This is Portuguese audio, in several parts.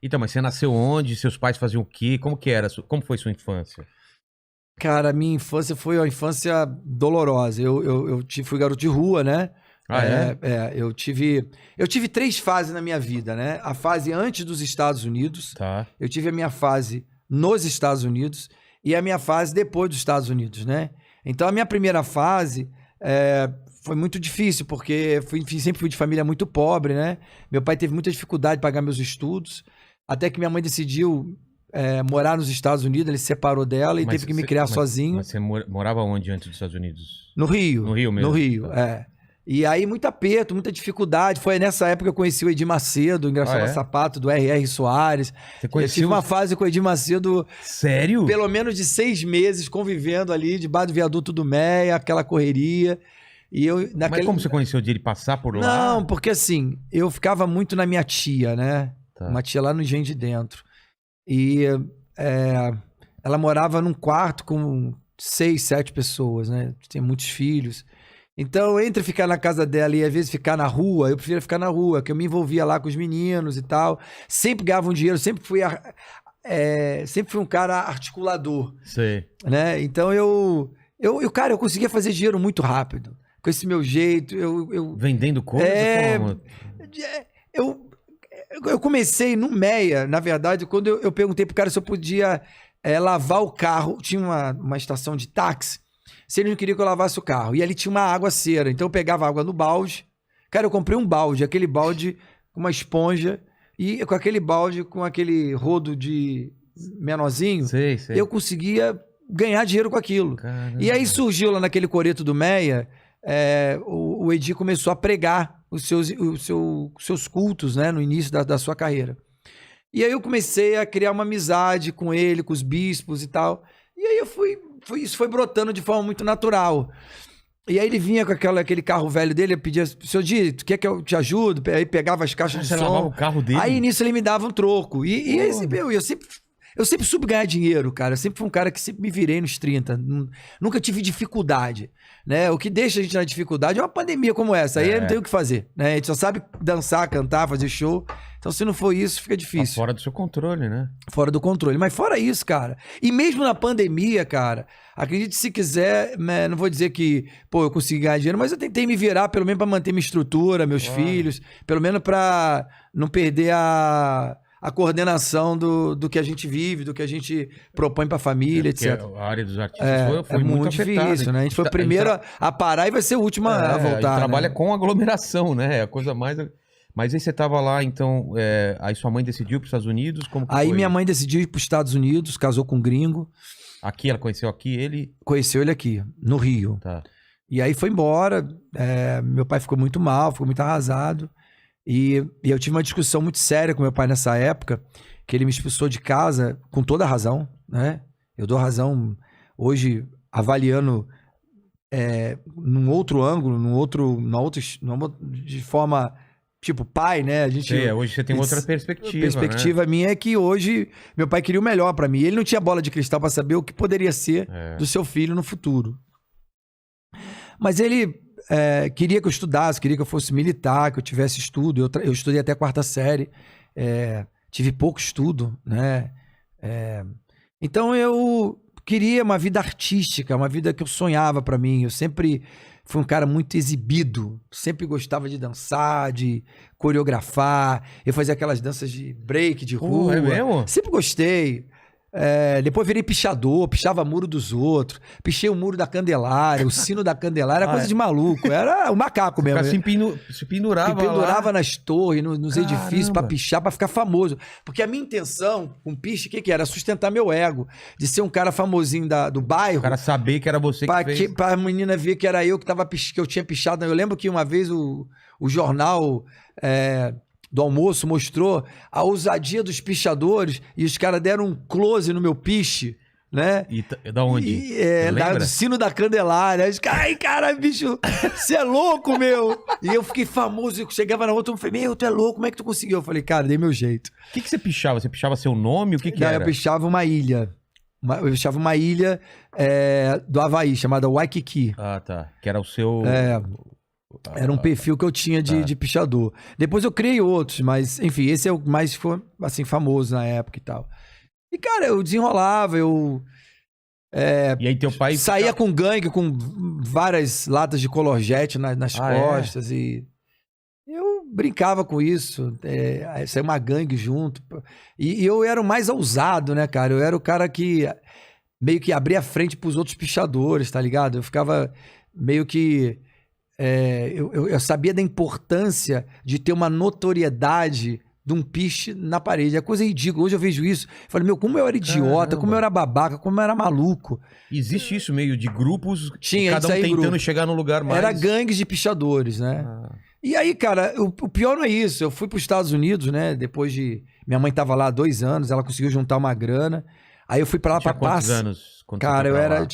Então, mas você nasceu onde? Seus pais faziam o quê? Como que era? Como foi sua infância? Cara, minha infância foi uma infância dolorosa. Fui garoto de rua, né? Ah, é? Eu tive 3 fases na minha vida, né? A fase antes dos Estados Unidos, Tá. eu tive a minha fase nos Estados Unidos e a minha fase depois dos Estados Unidos, né? Então, a minha primeira fase foi muito difícil, porque sempre fui de família muito pobre, né? Meu pai teve muita dificuldade de pagar meus estudos, até que minha mãe decidiu morar nos Estados Unidos, ele se separou dela e teve que me criar sozinho. Mas você morava onde antes dos Estados Unidos? No Rio. No Rio mesmo? No Rio, E aí, muito aperto, muita dificuldade. Foi nessa época que eu conheci o Edir Macedo, Engraçado Sapato, do R.R. Soares. Você conheceu... Eu tive uma fase com o Edir Macedo... Sério? Pelo menos de 6 meses convivendo ali, debaixo do viaduto do Meia, aquela correria. E eu, Mas como você conheceu de ele passar por lá? Não, porque assim, eu ficava muito na minha tia, né? Tá. Uma tia lá no Engenho de Dentro. E ela morava num quarto com 6, 7 pessoas, né? Tinha muitos filhos. Então, entre ficar na casa dela e às vezes ficar na rua, eu preferia ficar na rua, que eu me envolvia lá com os meninos e tal. Sempre ganhava um dinheiro, sempre fui um cara articulador. Sei. Né? Então, cara, eu conseguia fazer dinheiro muito rápido. Com esse meu jeito, Vendendo coisa? Como? Eu comecei no Meia, na verdade, quando eu perguntei pro cara se eu podia lavar o carro. Tinha uma estação de táxi, se ele não queria que eu lavasse o carro. E ali tinha uma água-cera, então eu pegava água no balde. Cara, eu comprei um balde, aquele balde com uma esponja, e com aquele balde, com aquele rodo de menorzinho, sei. Eu conseguia ganhar dinheiro com aquilo. Caramba. E aí surgiu lá naquele coreto do Meia, o Edir começou a pregar os seus cultos, né, no início da sua carreira. E aí eu comecei a criar uma amizade com ele, com os bispos e tal. E aí isso foi brotando de forma muito natural. E aí ele vinha com aquele carro velho dele, eu pedia, seu Di, tu quer que eu te ajude? Aí pegava as caixas de som. Você lavava o carro dele? Aí nisso ele me dava um troco. Eu sempre soube ganhar dinheiro, cara. Eu sempre fui um cara que sempre me virei nos 30. Nunca tive dificuldade, né? O que deixa a gente na dificuldade é uma pandemia como essa. Aí não tem o que fazer, né? A gente só sabe dançar, cantar, fazer show. Então, se não for isso, fica difícil. Tá fora do seu controle, né? Fora do controle. Mas fora isso, cara. E mesmo na pandemia, cara, acredite se quiser, né, não vou dizer que, eu consegui ganhar dinheiro, mas eu tentei me virar, pelo menos pra manter minha estrutura, meus filhos, pelo menos pra não perder a coordenação do que a gente vive, do que a gente propõe pra família, etc. A área dos artistas foi muito afetada. Difícil, né? A gente foi o primeiro a parar e vai ser o último a voltar. A gente trabalha com aglomeração, né? É a coisa mais... Mas aí você tava lá, então, aí sua mãe decidiu para os Estados Unidos? Como que aí foi? Minha mãe decidiu ir para os Estados Unidos, casou com um gringo. Aqui, ela conheceu aqui ele? Conheceu ele aqui, no Rio. Tá. E aí foi embora, meu pai ficou muito mal, ficou muito arrasado. E eu tive uma discussão muito séria com meu pai nessa época, que ele me expulsou de casa com toda a razão, né? Eu dou razão hoje, avaliando num outro ângulo, de forma... Tipo, pai, né? A gente, hoje você tem outra perspectiva. A perspectiva minha é que hoje meu pai queria o melhor pra mim. Ele não tinha bola de cristal pra saber o que poderia ser do seu filho no futuro. Mas ele queria que eu estudasse, queria que eu fosse militar, que eu tivesse estudo. Eu estudei até a 4ª série. Tive pouco estudo, né? Então eu queria uma vida artística, uma vida que eu sonhava pra mim. Eu sempre... fui um cara muito exibido, sempre gostava de dançar, de coreografar. Eu fazia aquelas danças de break, de rua. É mesmo? Sempre gostei. Depois virei pichador, pichava muro dos outros. Pichei o muro da Candelária, o sino da Candelária, era coisa de maluco. Era o macaco mesmo. Se pendurava Me pendurava lá. nas torres, nos edifícios pra pichar, pra ficar famoso. Porque a minha intenção com piche, o que era? Sustentar meu ego. De ser um cara famosinho do bairro. O cara saber que era você que fez. Pra menina ver que era eu que eu tinha pichado. Eu lembro que uma vez o jornal... do almoço mostrou a ousadia dos pichadores e os caras deram um close no meu piche, né? E da onde? Do sino da Candelária. Os caras, ai, cara, bicho, você é louco, meu. E eu fiquei famoso, eu chegava na outra e falei, meu, tu é louco, como é que tu conseguiu? Eu falei, cara, dei meu jeito. O que você pichava? Você pichava seu nome? O que era? Eu pichava uma ilha. Eu pichava uma ilha do Havaí, chamada Waikiki. Ah, tá. Que era o seu... Era um perfil que eu tinha de pichador. Depois eu criei outros, mas, enfim, esse é o mais assim, famoso na época e tal. E, cara, eu desenrolava, E aí teu pai... saía com gangue, com várias latas de Color Jet nas costas e... Eu brincava com isso, saiu uma gangue junto. E eu era o mais ousado, né, cara? Eu era o cara que meio que abria a frente pros outros pichadores, tá ligado? Eu ficava meio que... eu sabia da importância de ter uma notoriedade de um piche na parede. É coisa ridícula. Hoje eu vejo isso. Eu falei, meu, como eu era idiota, Caramba. como eu era babaca, como eu era maluco. Existe isso meio de grupos, Tinha, cada um isso aí, tentando grupo. chegar no lugar mais... Era gangues de pichadores, né? E aí, cara, o pior não é isso. Eu fui para os Estados Unidos, né? Depois de... Minha mãe tava lá há 2 anos, ela conseguiu juntar uma grana. Aí eu fui para lá para quantos anos? Cara, eu era...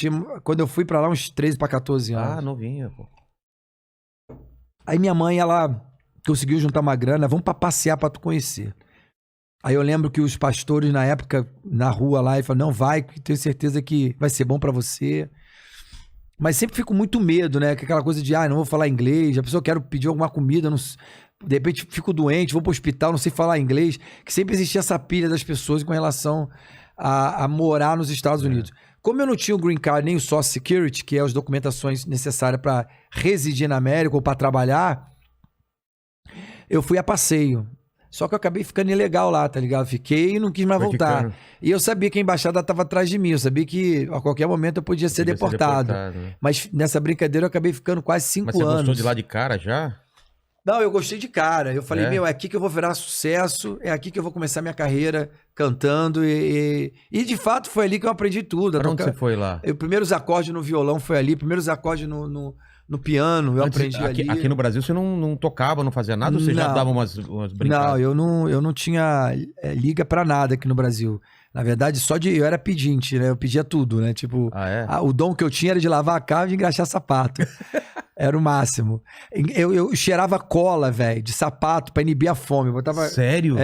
Quando eu fui para lá, uns 13 para 14 anos. Ah, novinha, pô. Aí minha mãe, ela conseguiu juntar uma grana. Vamos para passear para tu conhecer. Aí eu lembro que os pastores, na época, na rua lá, e falaram, não, vai, tenho certeza que vai ser bom para você. Mas sempre fico com muito medo, né? Que aquela coisa de, não vou falar inglês, a pessoa quer pedir alguma comida, não, de repente fico doente, vou pro hospital, não sei falar inglês. Que sempre existia essa pilha das pessoas com relação a morar nos Estados Unidos. Como eu não tinha o Green Card nem o Social Security, que é as documentações necessárias para residir na América ou para trabalhar, eu fui a passeio. Só que eu acabei ficando ilegal lá, tá ligado? Fiquei e não quis mais voltar. Ficando. E eu sabia que a embaixada estava atrás de mim. Eu sabia que a qualquer momento eu podia ser deportado. Né? Mas nessa brincadeira eu acabei ficando quase 5 anos. Mas você gostou de lá de cara já? Não, eu gostei de cara. Eu falei, meu, é aqui que eu vou virar sucesso. É aqui que eu vou começar minha carreira cantando. E de fato foi ali que eu aprendi tudo. Pra onde você foi lá? Os primeiros acordes no violão foi ali. Primeiros acordes no piano, eu aprendi ali. Aqui no Brasil você não tocava, não fazia nada? Ou você já dava umas brincadas? Não, eu não tinha liga pra nada aqui no Brasil. Na verdade, eu era pedinte, né? Eu pedia tudo, né? Tipo, o dom que eu tinha era de lavar a carro e de engraxar sapato. Era o máximo. Eu cheirava cola, velho, de sapato pra inibir a fome. Eu botava... Sério?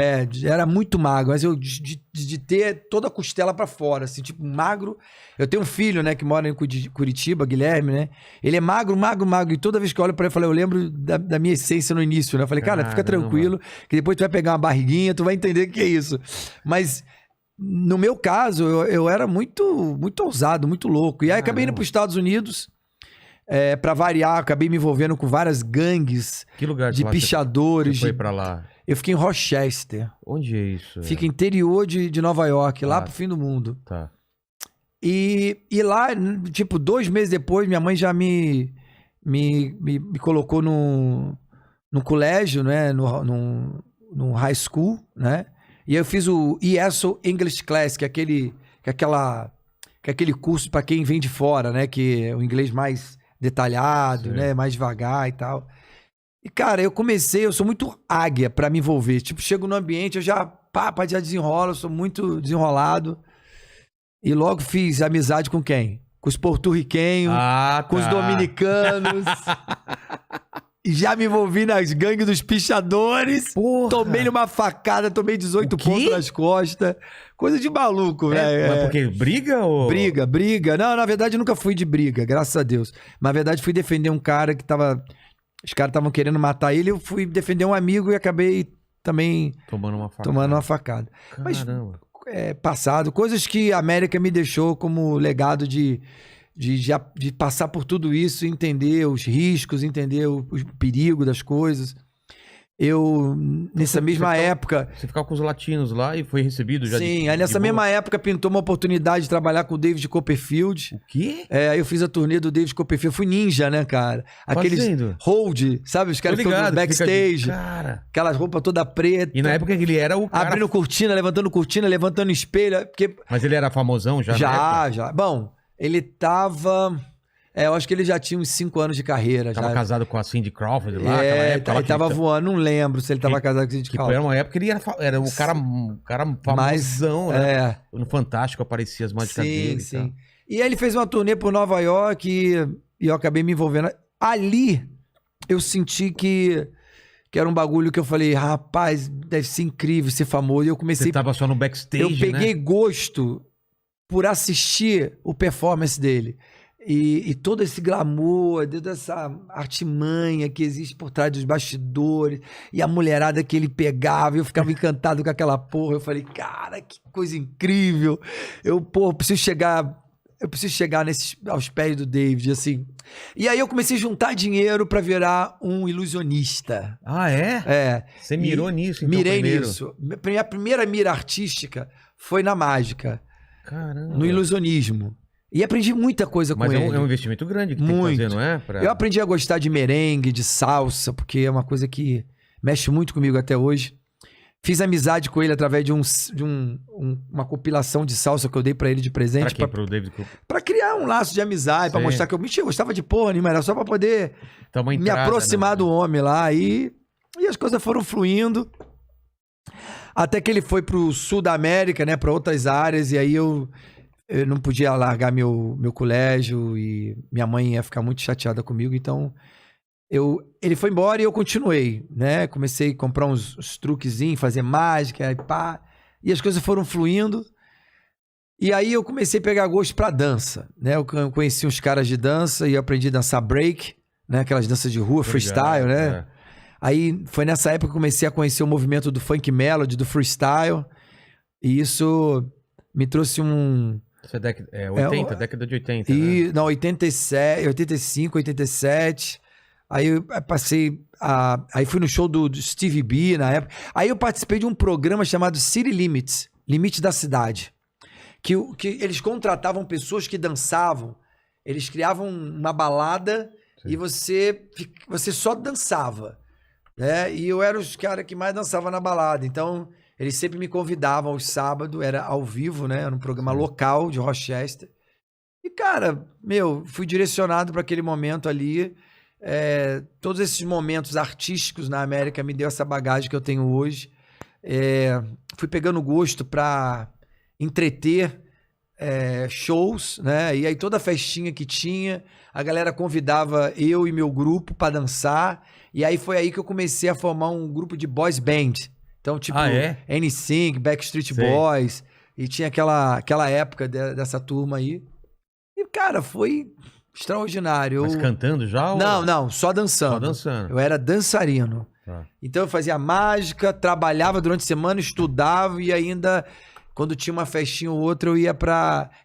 Era muito magro, mas eu de ter toda a costela pra fora, assim, tipo, magro. Eu tenho um filho, né, que mora em Curitiba, Guilherme, né? Ele é magro. E toda vez que eu olho pra ele, eu lembro da minha essência no início, né? Eu falei, cara, fica tranquilo, que depois tu vai pegar uma barriguinha, tu vai entender o que é isso. Mas... No meu caso, eu era muito, muito ousado, muito louco. E aí acabei indo para os Estados Unidos, para variar, acabei me envolvendo com várias gangues de pichadores. Você foi para lá? Eu fiquei em Rochester. Onde é isso? Fica interior de Nova York, lá pro fim do mundo. Tá. E lá, tipo, 2 meses depois, minha mãe já me colocou no colégio, né? No high school, né? E eu fiz o ESO English Class, que é aquele curso para quem vem de fora, né? Que é o inglês mais detalhado, né? Mais devagar e tal. E, cara, eu sou muito águia para me envolver. Tipo, chego no ambiente, eu já desenrolo, eu sou muito desenrolado. E logo fiz amizade com quem? Com os porto-riquenhos, com os dominicanos. Já me envolvi nas gangues dos pichadores. Porra. Tomei uma facada, tomei 18 pontos nas costas. Coisa de maluco, velho. Mas por quê? Briga ou... Briga. Não, na verdade eu nunca fui de briga, graças a Deus. Mas na verdade fui defender um cara que tava... Os caras estavam querendo matar ele, eu fui defender um amigo e acabei também... Tomando uma facada. Caramba. Mas, passado, coisas que a América me deixou como legado de passar por tudo isso, entender os riscos, entender o perigo das coisas. Nessa mesma época... Você ficava com os latinos lá e foi recebido já? Sim, aí nessa mesma época pintou uma oportunidade de trabalhar com o David Copperfield. O quê? Aí eu fiz a turnê do David Copperfield. Fui ninja, né, cara? Aqueles hold, sabe? Os caras que estão no backstage. Cara. Aquelas roupas toda preta. E na época ele era o cara... Abrindo cortina, levantando espelho. Porque... Mas ele era famosão já? Já. Bom... Ele tava... eu acho que ele já tinha uns 5 anos de carreira. Tava casado com a Cindy Crawford lá? Ele tava voando, não lembro se ele tava casado com a Cindy Crawford. Era uma época que ele era o cara famosão, né? No Fantástico aparecia as mágicas dele. Sim. E aí ele fez uma turnê por Nova York e eu acabei me envolvendo. Ali, eu senti que era um bagulho que eu falei, rapaz, deve ser incrível ser famoso. E eu comecei... Você tava só no backstage, eu peguei gosto por assistir o performance dele. E todo esse glamour, toda essa artimanha que existe por trás dos bastidores, e a mulherada que ele pegava, eu ficava encantado com aquela porra. Eu falei, cara, que coisa incrível. Eu preciso chegar aos pés do David, assim. E aí eu comecei a juntar dinheiro pra virar um ilusionista. Ah, é? É. Você mirou nisso, então, Mirei primeiro? nisso. Minha primeira mira artística foi na mágica. Caramba. No ilusionismo. E aprendi muita coisa com ele. Mas é um investimento grande que tem que fazer, não é? Eu aprendi a gostar de merengue, de salsa, porque é uma coisa que mexe muito comigo até hoje. Fiz amizade com ele através de uma compilação de salsa que eu dei pra ele de presente. Pro David Cooper? Pra criar um laço de amizade, pra mostrar que eu gostava de porra nenhuma, era só pra poder me aproximar do homem lá. E as coisas foram fluindo. Até que ele foi pro sul da América, né, pra outras áreas, e aí eu não podia largar meu colégio e minha mãe ia ficar muito chateada comigo, então ele foi embora e eu continuei, né? Comecei a comprar uns truquezinhos, fazer mágica, e as coisas foram fluindo. E aí eu comecei a pegar gosto pra dança, né? Eu conheci uns caras de dança e eu aprendi a dançar break, né? Aquelas danças de rua, freestyle, né? É. Aí foi nessa época que eu comecei a conhecer o movimento do funk melody, do freestyle, e isso me trouxe Isso é 80, década de 80, né? Não, 87, 85, 87. Aí eu passei aí fui no show do Stevie B na época. Aí eu participei de um programa chamado City Limits, Limite da Cidade. Que eles contratavam pessoas que dançavam. Eles criavam uma balada. Sim. E você só dançava, né? E eu era os caras que mais dançava na balada. Então, eles sempre me convidavam aos sábados, era ao vivo, né? Era um programa local de Rochester. E, cara, fui direcionado para aquele momento ali. Todos esses momentos artísticos na América me deu essa bagagem que eu tenho hoje. Fui pegando gosto para entreter shows, né? E aí toda festinha que tinha, a galera convidava eu e meu grupo para dançar. E aí foi aí que eu comecei a formar um grupo de boys band. Então, tipo, NSYNC, Backstreet Boys. E tinha aquela época dessa turma aí. E, cara, foi extraordinário. Mas cantando já? Não, só dançando. Só dançando. Eu era dançarino. Então eu fazia mágica, trabalhava durante a semana, estudava e ainda, quando tinha uma festinha ou outra,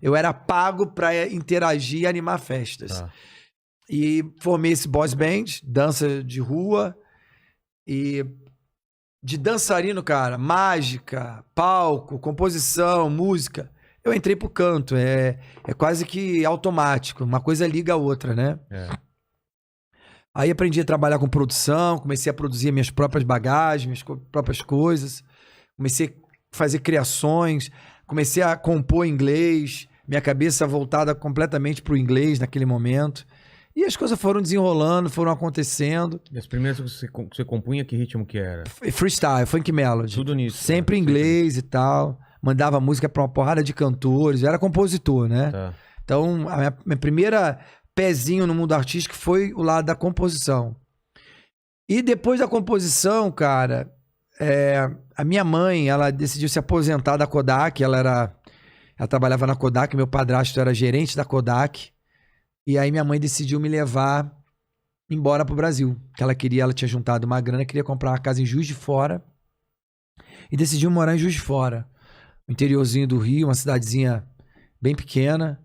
eu era pago pra interagir e animar festas. E formei esse boys band, dança de rua. E de dançarino, cara, mágica, palco, composição, música, eu entrei pro canto. É quase que automático. Uma coisa liga a outra, né? Aí aprendi a trabalhar com produção, comecei a produzir minhas próprias bagagens, minhas próprias coisas. Comecei a fazer criações, comecei a compor em inglês, minha cabeça voltada completamente pro inglês naquele momento. E as coisas foram desenrolando, foram acontecendo. E as primeiras que você compunha, que ritmo que era? Freestyle, funk melody. Tudo nisso. Sempre em inglês e tal. Mandava música pra uma porrada de cantores. Eu era compositor, né? Então, a minha primeira pezinho no mundo artístico foi o lado da composição. E depois da composição, cara, a minha mãe, ela decidiu se aposentar da Kodak. Ela trabalhava na Kodak, meu padrasto era gerente da Kodak. E aí minha mãe decidiu me levar embora pro Brasil. Que ela tinha juntado uma grana, queria comprar uma casa em Juiz de Fora. E decidiu morar em Juiz de Fora. No interiorzinho do Rio, uma cidadezinha bem pequena.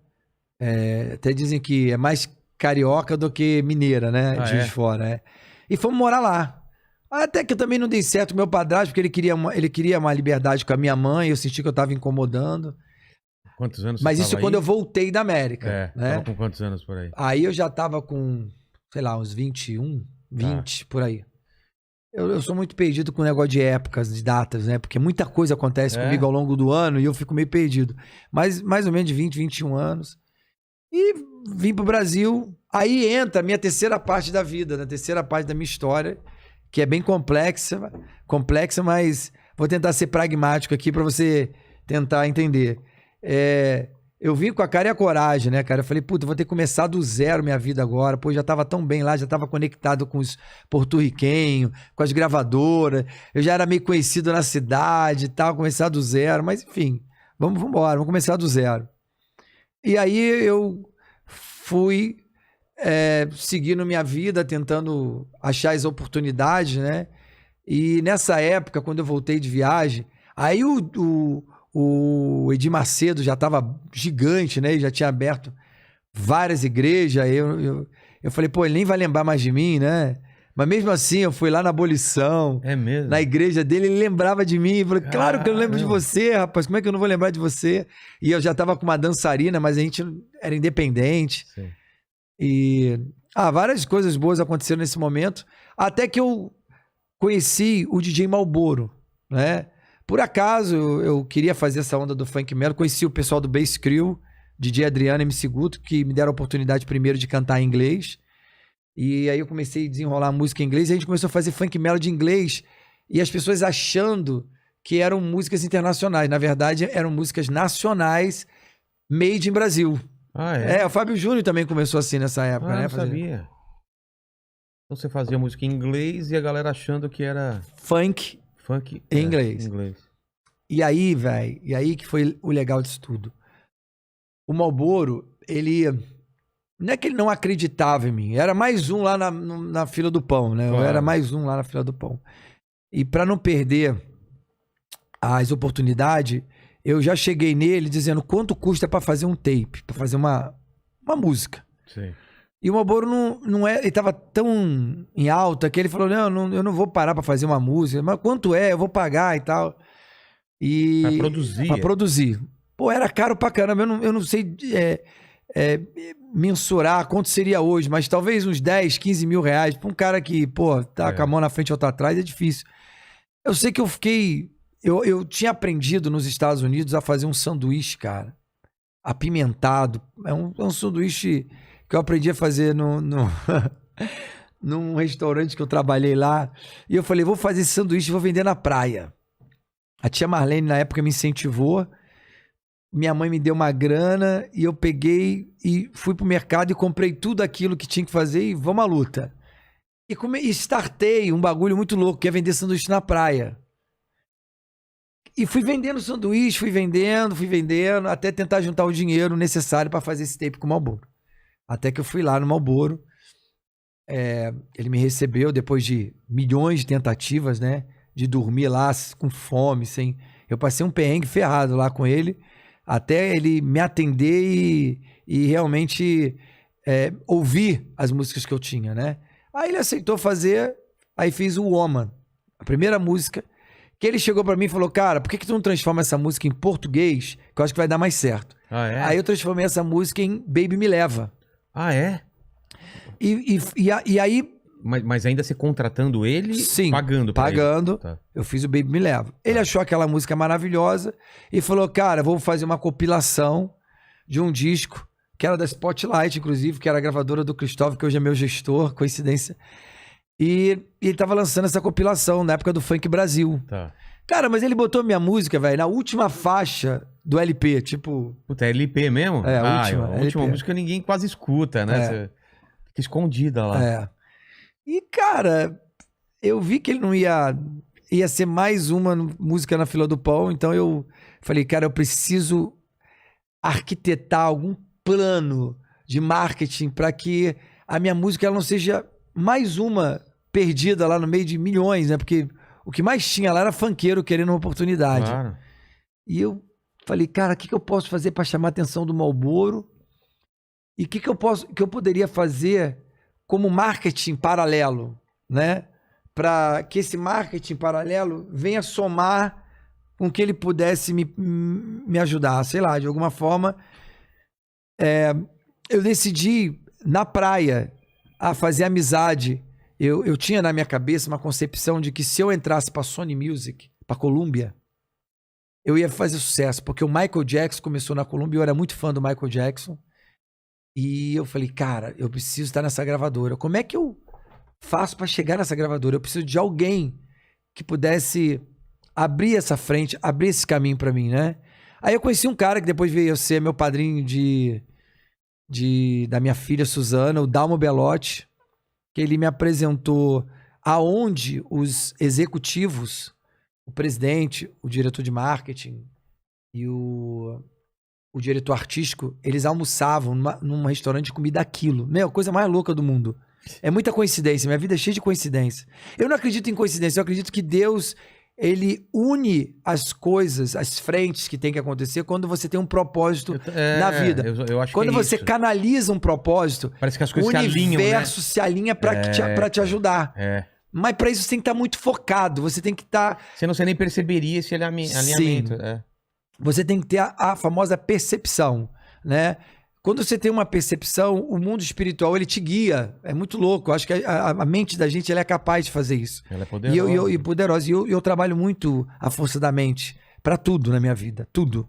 Até dizem que é mais carioca do que mineira, né? Juiz de Fora, E fomos morar lá. Até que eu também não dei certo com meu padrasto, porque ele queria uma liberdade com a minha mãe. Eu senti que eu tava incomodando. Quantos anos Mas você isso tava quando aí? eu voltei da América. Né? Tava com quantos anos por aí? Aí eu já tava com, sei lá, uns 21, 20, por aí. Eu sou muito perdido com o negócio de épocas, de datas, né? Porque muita coisa acontece comigo ao longo do ano e eu fico meio perdido. Mas mais ou menos de 20, 21 anos. E vim pro Brasil. Aí entra a minha terceira parte da vida, né? Terceira parte da minha história, que é bem complexa, mas vou tentar ser pragmático aqui para você tentar entender. Eu vim com a cara e a coragem, né, cara? Eu falei, puta, vou ter que começar do zero minha vida agora. Pô, já tava tão bem lá, já tava conectado com os porto-riquenhos, com as gravadoras. Eu já era meio conhecido na cidade e tal, começar do zero. Mas, enfim, vamos embora, vamos começar do zero. E aí eu fui seguindo minha vida, tentando achar as oportunidades, né? E nessa época, quando eu voltei de viagem, aí o Edir Macedo já estava gigante, né? Ele já tinha aberto várias igrejas. Eu falei, pô, ele nem vai lembrar mais de mim, né? Mas mesmo assim, eu fui lá na Abolição. É mesmo? Na igreja dele, ele lembrava de mim. Eu falei, claro que eu lembro de você, rapaz. Como é que eu não vou lembrar de você? E eu já tava com uma dançarina, mas a gente era independente. Sim. E várias coisas boas aconteceram nesse momento. Até que eu conheci o DJ Malboro, né? Por acaso, eu queria fazer essa onda do funk melody. Conheci o pessoal do Bass Crew, DJ Adriano e MC Guto, que me deram a oportunidade primeiro de cantar em inglês. E aí eu comecei a desenrolar música em inglês, e a gente começou a fazer funk melody em inglês, e as pessoas achando que eram músicas internacionais. Na verdade, eram músicas nacionais, made in Brasil. Ah, é? O Fábio Júnior também começou assim nessa época, né? Não sabia. Então você fazia música em inglês e a galera achando que era... Funk em inglês. E aí, velho, que foi o legal disso tudo. O Malboro, ele... Não é que ele não acreditava em mim. Era mais um lá na fila do pão, né? Claro. Eu era mais um lá na fila do pão. E para não perder as oportunidades, eu já cheguei nele dizendo quanto custa para fazer um tape, para fazer uma música. Sim. E o Malboro ele tava tão em alta que ele falou, não, eu não vou parar para fazer uma música, mas quanto é? Eu vou pagar e tal. E Pra produzir? Pra produzir. Pô, era caro pra caramba. Eu não sei... mensurar quanto seria hoje, mas talvez uns 10, 15 mil reais para um cara que, pô, tá com a mão na frente e outra atrás, é difícil. Eu sei que eu tinha aprendido nos Estados Unidos a fazer um sanduíche, cara, apimentado. É um sanduíche que eu aprendi a fazer num restaurante que eu trabalhei lá. E eu falei, vou fazer esse sanduíche e vou vender na praia. A tia Marlene, na época, me incentivou. Minha mãe me deu uma grana e eu peguei e fui pro mercado e comprei tudo aquilo que tinha que fazer e vamos à luta. E startei um bagulho muito louco, que é vender sanduíche na praia. E fui vendendo sanduíche, fui vendendo, até tentar juntar o dinheiro necessário para fazer esse tape com o Malboro. Até que eu fui lá no Malboro, ele me recebeu depois de milhões de tentativas, né? De dormir lá com fome, eu passei um perrengue ferrado lá com ele, até ele me atender e realmente ouvir as músicas que eu tinha, né? Aí ele aceitou fazer, aí fiz o Woman, a primeira música, que ele chegou pra mim e falou, cara, por que tu não transforma essa música em português, que eu acho que vai dar mais certo? Ah, é? Aí eu transformei essa música em Baby Me Leva. Ah, é? E aí... Mas ainda você contratando ele? Sim, pagando. Tá. Eu fiz o Baby Me Leva. Ele achou aquela música maravilhosa e falou, cara, vou fazer uma compilação de um disco, que era da Spotlight, inclusive, que era a gravadora do Cristóvão, que hoje é meu gestor, coincidência. E ele tava lançando essa compilação na época do Funk Brasil. Tá. Cara, mas ele botou minha música, velho, na última faixa do LP, tipo... Puta, é LP mesmo? A última música ninguém quase escuta, né? Você fica escondida lá. E, cara, eu vi que ele não ia ser mais uma música na fila do pão, então eu falei, cara, eu preciso arquitetar algum plano de marketing para que a minha música ela não seja mais uma perdida lá no meio de milhões, né? Porque o que mais tinha lá era funkeiro querendo uma oportunidade. Claro. E eu falei, cara, o que eu posso fazer para chamar a atenção do Malboro? E o que eu poderia fazer como marketing paralelo, né? Para que esse marketing paralelo venha somar com que ele pudesse me ajudar, sei lá, de alguma forma. Eu decidi, na praia, a fazer amizade. Eu tinha na minha cabeça uma concepção de que se eu entrasse para Sony Music, para Columbia, eu ia fazer sucesso, porque o Michael Jackson começou na Columbia, eu era muito fã do Michael Jackson. E eu falei, cara, eu preciso estar nessa gravadora. Como é que eu faço para chegar nessa gravadora? Eu preciso de alguém que pudesse abrir essa frente, abrir esse caminho para mim, né? Aí eu conheci um cara que depois veio ser meu padrinho da minha filha Suzana, o Dalmo Belotti, que ele me apresentou aonde os executivos, o presidente, o diretor de marketing e o o diretor artístico, eles almoçavam num restaurante de comida a quilo. Meu, coisa mais louca do mundo. É muita coincidência, minha vida é cheia de coincidência. Eu não acredito em coincidência, eu acredito que Deus, ele une as coisas, as frentes que tem que acontecer quando você tem um propósito na vida. Eu acho quando que é você isso. canaliza um propósito, Parece que as coisas o se alinham, universo se alinha pra te ajudar. Mas pra isso você tem que estar muito focado, você tem que estar... Você não nem perceberia esse alinhamento. Você tem que ter a famosa percepção, né? Quando você tem uma percepção, o mundo espiritual, ele te guia. É muito louco. Eu acho que a mente da gente ela é capaz de fazer isso. Ela é poderosa. E poderosa. E eu trabalho muito a força da mente para tudo na minha vida. Tudo.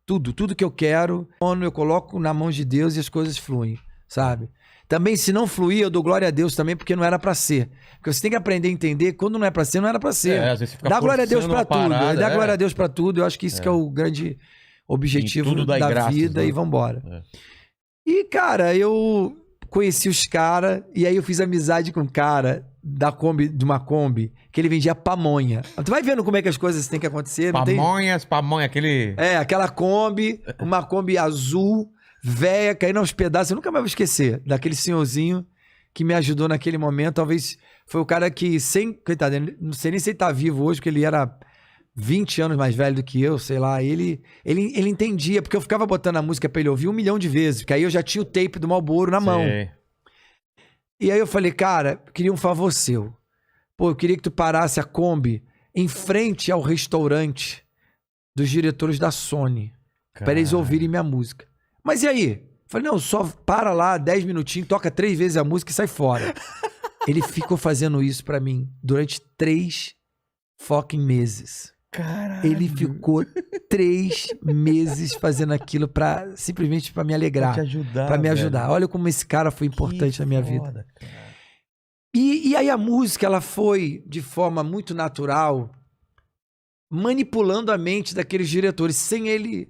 Tudo que eu quero, eu coloco na mão de Deus e as coisas fluem, sabe? Também, se não fluir, eu dou glória a Deus também, porque não era para ser. Porque você tem que aprender a entender, quando não é para ser, não era para ser. Às vezes você fica dá glória a Deus para tudo. Parada, dá glória a Deus para tudo. Eu acho que isso que é o grande objetivo da graças, vida, né? e vambora. E, cara, eu conheci os caras, e aí eu fiz amizade com um cara de uma Kombi, que ele vendia pamonha. Tu vai vendo como é que as coisas têm que acontecer. Pamonha, aquele... aquela Kombi, uma Kombi azul, véia, caindo aos pedaços. Eu nunca mais vou esquecer daquele senhorzinho que me ajudou naquele momento. Talvez foi o cara que, coitado, não sei nem se ele tá vivo hoje, porque ele era 20 anos mais velho do que eu, sei lá. Ele entendia, porque eu ficava botando a música pra ele ouvir 1 milhão de vezes, porque aí eu já tinha o tape do Marlboro na mão. E aí eu falei, cara, eu queria um favor seu. Pô, eu queria que tu parasse a Kombi em frente ao restaurante dos diretores da Sony, para eles ouvirem minha música. Mas e aí? Falei, não, só para lá 10 minutinhos, toca 3 vezes a música e sai fora. Ele ficou fazendo isso pra mim durante 3 fucking meses. Caralho. Ele ficou 3 meses fazendo aquilo simplesmente pra me alegrar. Pra te ajudar, pra me ajudar. Olha como esse cara foi importante na minha vida. Cara. E aí a música, ela foi, de forma muito natural, manipulando a mente daqueles diretores, sem eles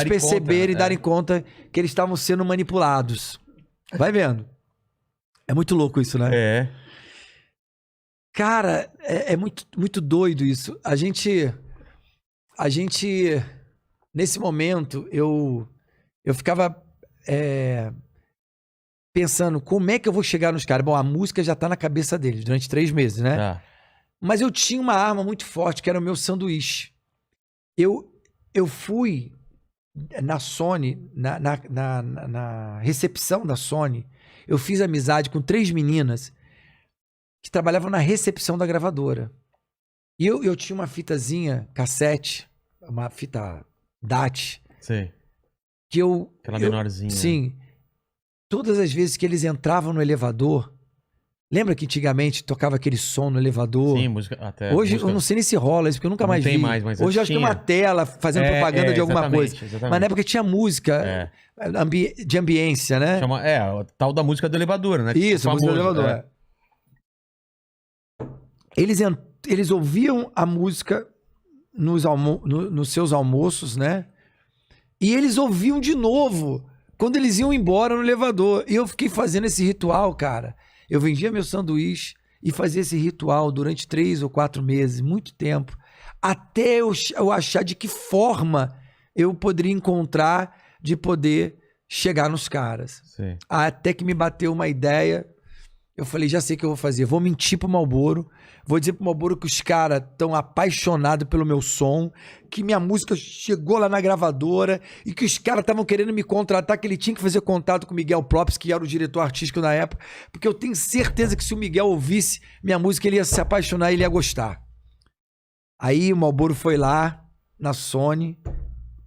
perceberem e darem conta que eles estavam sendo manipulados. Vai vendo. É muito louco isso, né? Cara, é muito, muito doido isso. A gente, nesse momento, eu ficava pensando, como é que eu vou chegar nos caras? Bom, a música já tá na cabeça deles durante 3 meses, né? Mas eu tinha uma arma muito forte, que era o meu sanduíche. Eu fui na Sony, na recepção da Sony, eu fiz amizade com 3 meninas que trabalhavam na recepção da gravadora. E eu tinha uma fitazinha cassete, uma fita DAT. Sim. Aquela menorzinha. Sim. Todas as vezes que eles entravam no elevador, lembra que antigamente tocava aquele som no elevador? Sim, música até. Hoje eu não sei nem se rola isso, porque eu nunca mais vi. Não tem mais, mas hoje eu acho que tem uma tela fazendo propaganda de alguma coisa. Exatamente. Mas na época tinha música de ambiência, né? O tal da música do elevador, né? Isso, a música do elevador. Eles ouviam a música nos seus almoços, né? E eles ouviam de novo quando eles iam embora no elevador. E eu fiquei fazendo esse ritual, cara. Eu vendia meu sanduíche e fazia esse ritual durante 3 ou 4 meses, muito tempo, até eu achar de que forma eu poderia encontrar de poder chegar nos caras. Sim. Até que me bateu uma ideia. Eu falei, já sei o que eu vou fazer. Vou mentir pro Marlboro. Vou dizer pro Marlboro que os caras estão apaixonados pelo meu som, que minha música chegou lá na gravadora e que os caras estavam querendo me contratar, que ele tinha que fazer contato com o Miguel Propes, que era o diretor artístico na época, porque eu tenho certeza que se o Miguel ouvisse minha música, ele ia se apaixonar e ele ia gostar. Aí o Marlboro foi lá na Sony.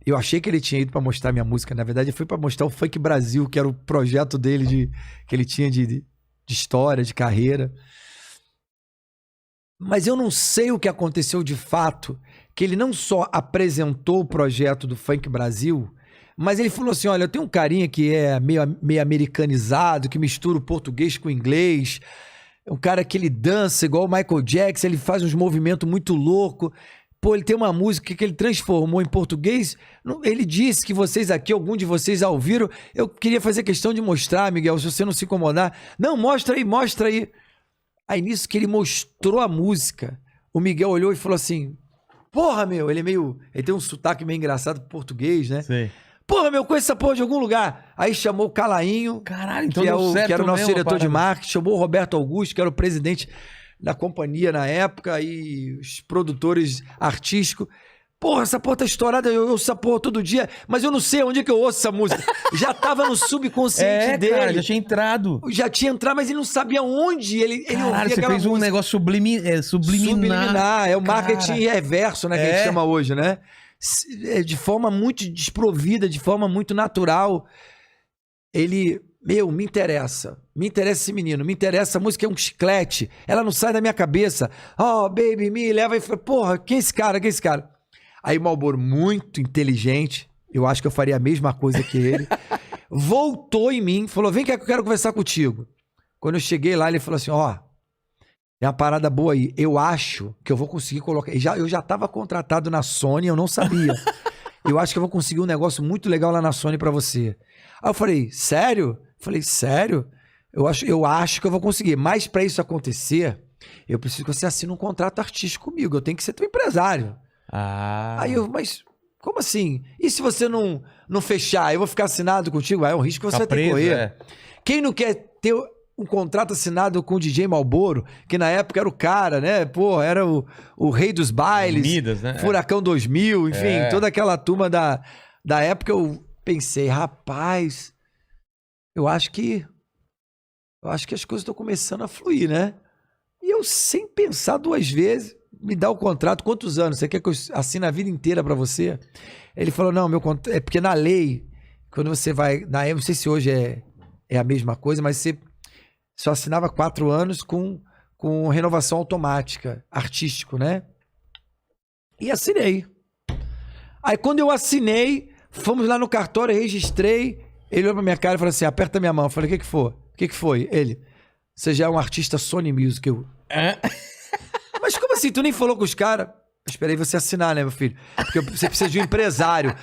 Eu achei que ele tinha ido pra mostrar minha música. Na verdade, foi pra mostrar o Funk Brasil, que era o projeto dele que ele tinha de história, de carreira. Mas eu não sei o que aconteceu de fato, que ele não só apresentou o projeto do Funk Brasil, mas ele falou assim, olha, eu tenho um carinha que é meio americanizado, que mistura o português com o inglês, um cara que ele dança igual o Michael Jackson, ele faz uns movimentos muito loucos. Pô, ele tem uma música que ele transformou em português. Ele disse que vocês aqui, algum de vocês já ouviram. Eu queria fazer questão de mostrar, Miguel, se você não se incomodar. Não, mostra aí. Aí nisso que ele mostrou a música, o Miguel olhou e falou assim, porra, meu, ele tem um sotaque meio engraçado pro português, né? Sim. Porra, meu, conheço essa porra de algum lugar. Aí chamou o Calainho, Caralho, então que, deu certo que era o nosso mesmo, diretor de parada. marketing, chamou o Roberto Augusto, que era o presidente da companhia na época, e os produtores artísticos. Porra, essa porra tá estourada, eu ouço essa porra todo dia, mas eu não sei onde é que eu ouço essa música. Já tava no subconsciente dele. Cara, já tinha entrado. Já tinha entrado, mas ele não sabia onde ele Caralho, ouvia você aquela fez um música. negócio subliminar. Subliminar, é o Cara. marketing reverso, né, que a gente chama hoje, né? De forma muito desprovida, de forma muito natural. Ele, meu, me interessa esse menino, me interessa, essa música é um chiclete, ela não sai da minha cabeça. Oh, baby, me leva e fala, porra, quem é esse cara, quem é esse cara? Aí o Malboro, muito inteligente, eu acho que eu faria a mesma coisa que ele, voltou em mim, falou, vem cá que eu quero conversar contigo. Quando eu cheguei lá, ele falou assim, ó, tem uma parada boa aí, eu acho que eu vou conseguir colocar, eu já tava contratado na Sony, eu não sabia. Eu acho que eu vou conseguir um negócio muito legal lá na Sony pra você. Aí eu falei, sério? Falei, sério? Eu acho que eu vou conseguir, mas pra isso acontecer, eu preciso que você assine um contrato artístico comigo, eu tenho que ser teu empresário. Aí eu, mas como assim? E se você não fechar, eu vou ficar assinado contigo? Aí é um risco que você vai ter que correr. Quem não quer ter um contrato assinado com o DJ Malboro, que na época era o cara, né? Pô, era o rei dos bailes, Midas, né? Furacão 2000, enfim, toda aquela turma da época. Eu pensei, rapaz, eu acho que as coisas estão começando a fluir, né? E eu, sem pensar duas vezes, me dá o contrato, quantos anos? Você quer que eu assine a vida inteira pra você? Ele falou, não, meu contrato, é porque na lei, quando você vai, não sei se hoje é a mesma coisa, mas você só assinava 4 anos com renovação automática, artístico, né? E assinei. Aí quando eu assinei, fomos lá no cartório, registrei, ele olhou pra minha cara e falou assim, aperta minha mão. Eu falei, o que foi? O que foi? Ele, você já é um artista Sony Music. Mas como assim? Tu nem falou com os caras? Esperei você assinar, né, meu filho? Porque você precisa de um empresário.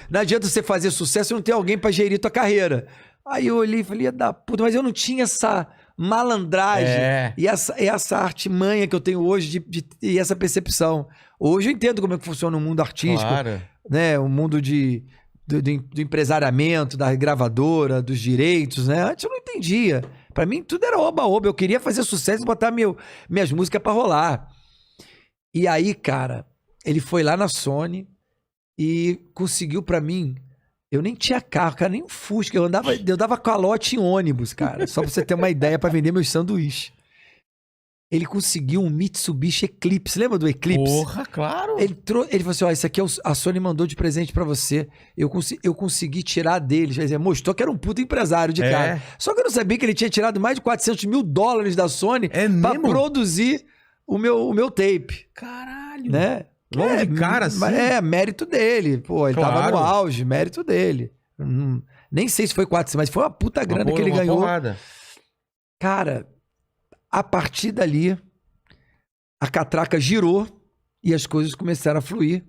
Não adianta você fazer sucesso e não ter alguém pra gerir tua carreira. Aí eu olhei e falei, da puta, mas eu não tinha essa malandragem e essa artimanha que eu tenho hoje e essa percepção. Hoje eu entendo como é que funciona o mundo artístico, né? O mundo do empresariamento, da gravadora, dos direitos, né? Antes eu não entendia. Pra mim tudo era oba-oba. Eu queria fazer sucesso e botar minhas músicas pra rolar. E aí, cara, ele foi lá na Sony e conseguiu pra mim. Eu nem tinha carro, cara, nem um Fusca. Eu dava calote em ônibus, cara. Só pra você ter uma ideia, pra vender meus sanduíches. Ele conseguiu um Mitsubishi Eclipse. Lembra do Eclipse? Porra, claro. Ele falou assim, ó, isso aqui a Sony mandou de presente pra você. Eu consegui tirar dele. Quer dizer, mostrou que era um puto empresário de cara. Só que eu não sabia que ele tinha tirado mais de $400 mil da Sony pra produzir o meu tape. Caralho. Né? Logo de cara, assim. Mérito dele. Pô, ele tava no auge, mérito dele. Nem sei se foi 400, mas foi uma puta grana que ele ganhou. Porrada. Cara, a partir dali, a catraca girou e as coisas começaram a fluir.